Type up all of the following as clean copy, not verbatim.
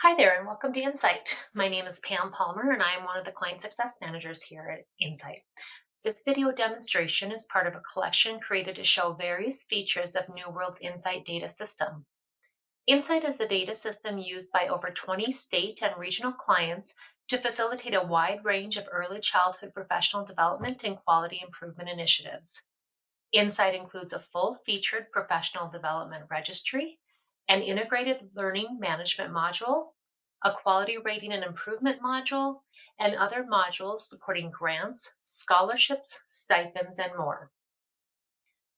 Hi there, and welcome to Insight. My name is Pam Palmer, and I am one of the Client Success Managers here at Insight. This video demonstration is part of a collection created to show various features of New World's Insight data system. Insight is the data system used by over 20 state and regional clients to facilitate a wide range of early childhood professional development and quality improvement initiatives. Insight includes a full-featured professional development registry, an integrated learning management module, a quality rating and improvement module, and other modules supporting grants, scholarships, stipends, and more.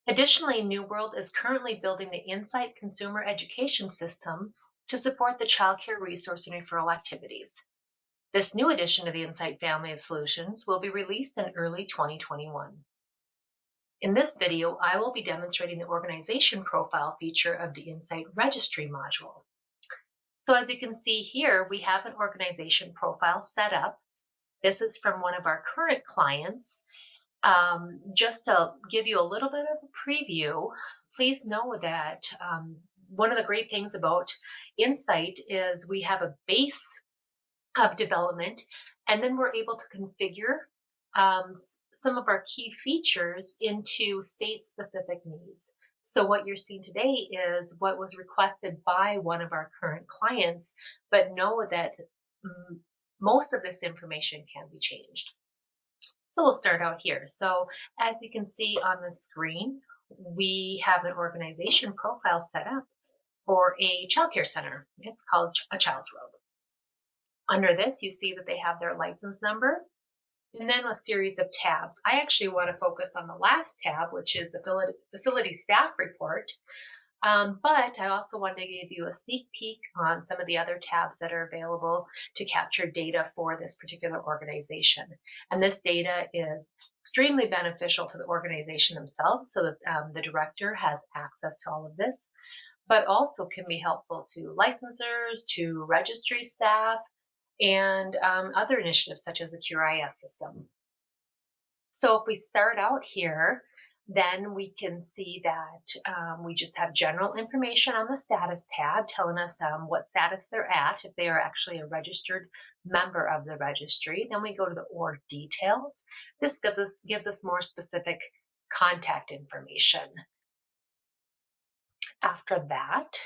Additionally, New World is currently building the Insight consumer education system to support the childcare resource and referral activities. This new addition to the Insight family of solutions will be released in early 2021. In this video, I will be demonstrating the organization profile feature of the Insight Registry module. So as you can see here, we have an organization profile set up. This is from one of our current clients. Just to give you a little bit of a preview, please know that one of the great things about Insight is we have a base of development, and then we're able to configure some of our key features into state-specific needs. So what you're seeing today is what was requested by one of our current clients, but know that most of this information can be changed. So we'll start out here. So as you can see on the screen, we have an organization profile set up for a childcare center. It's called A Child's Road. Under this, you see that they have their license number, and then a series of tabs. I actually want to focus on the last tab, which is the facility staff report, but I also want to give you a sneak peek on some of the other tabs that are available to capture data for this particular organization. And this data is extremely beneficial to the organization themselves, so that the director has access to all of this, but also can be helpful to licensors, to registry staff, and other initiatives such as the QRIS system. So if we start out here, then we can see that we just have general information on the status tab telling us what status they're at, if they are actually a registered member of the registry. Then we go to the org details. This gives us more specific contact information. After that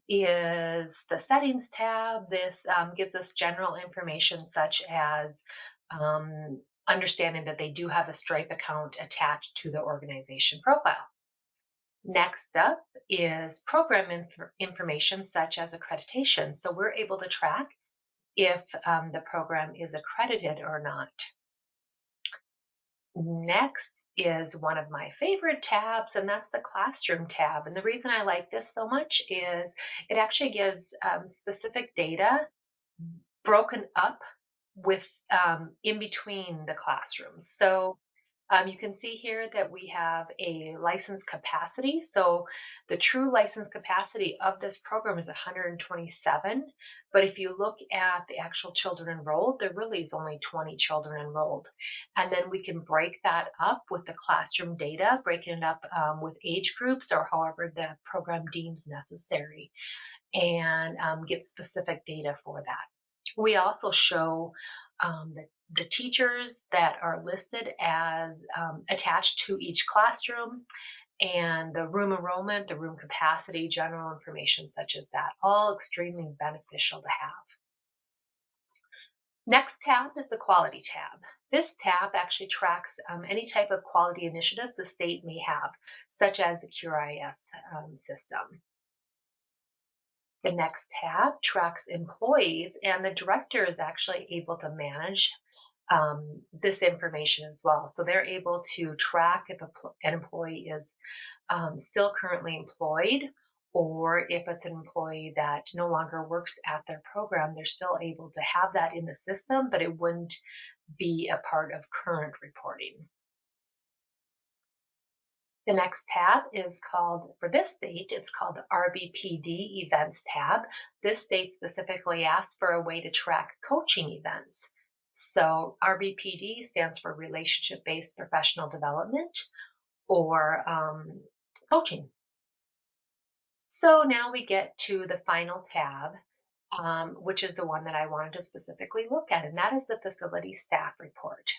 is the settings tab. This gives us general information such as understanding that they do have a Stripe account attached to the organization profile. Next up is program information such as accreditation. So we're able to track if the program is accredited or not. Next is one of my favorite tabs, and that's the classroom tab. And the reason I like this so much is it actually gives specific data broken up with in between the classrooms. So you can see here that we have a license capacity. So the true license capacity of this program is 127. But if you look at the actual children enrolled, there really is only 20 children enrolled. And then we can break that up with the classroom data, breaking it up with age groups or however the program deems necessary, and get specific data for that. We also show the teachers that are listed as attached to each classroom, and the room enrollment, the room capacity, general information such as that, all extremely beneficial to have. Next tab is the quality tab. This tab actually tracks any type of quality initiatives the state may have, such as the QRIS system. The next tab tracks employees, and the director is actually able to manage this information as well. So they're able to track if an employee is still currently employed, or if it's an employee that no longer works at their program, they're still able to have that in the system, but it wouldn't be a part of current reporting. The next tab is called, for this state, it's called the RBPD Events tab. This state specifically asks for a way to track coaching events. So RBPD stands for Relationship-Based Professional Development, or coaching. So now we get to the final tab, which is the one that I wanted to specifically look at, and that is the facility staff report.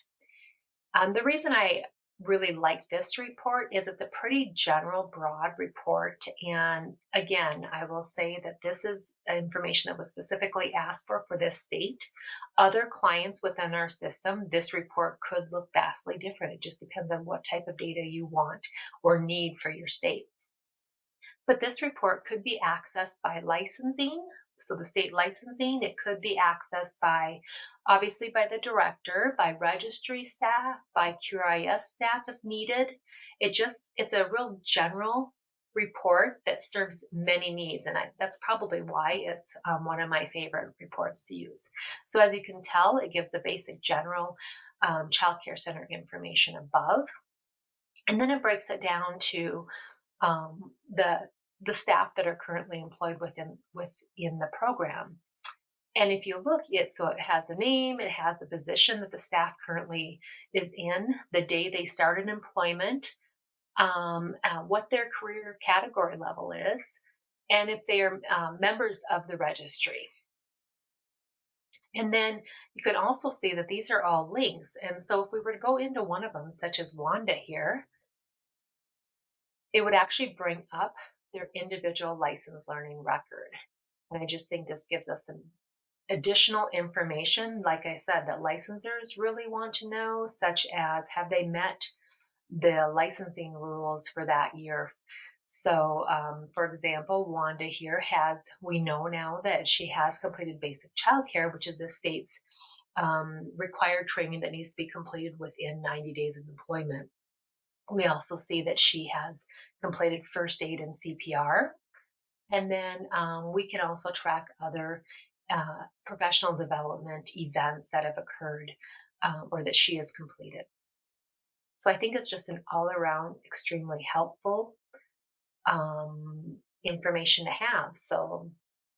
The reason I really like this report is it's a pretty general, broad report. And again, I will say that this is information that was specifically asked for this state. Other clients within our system, this report could look vastly different. It just depends on what type of data you want or need for your state. But this report could be accessed by licensing. So the state licensing, it could be accessed by, obviously by the director, by registry staff, by QRIS staff if needed. It's a real general report that serves many needs. And that's probably why it's one of my favorite reports to use. So as you can tell, it gives a basic general child care center information above. And then it breaks it down to um, the staff that are currently employed within the program. And if you look, so it has the name, it has the position that the staff currently is in, the day they started employment, what their career category level is, and if they are members of the registry. And then you can also see that these are all links. And so if we were to go into one of them, such as Wanda here, it would actually bring up their individual license learning record. And I just think this gives us some additional information, like I said, that licensors really want to know, such as have they met the licensing rules for that year. So, for example, Wanda here we know now that she has completed basic childcare, which is the state's required training that needs to be completed within 90 days of employment. We also see that she has completed first aid and CPR. And then we can also track other professional development events that have occurred or that she has completed. So I think it's just an all around extremely helpful information to have. So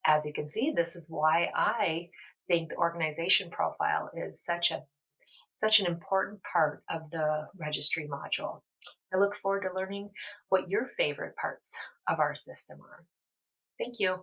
as you can see, this is why I think the organization profile is such an important part of the registry module. I look forward to learning what your favorite parts of our system are. Thank you.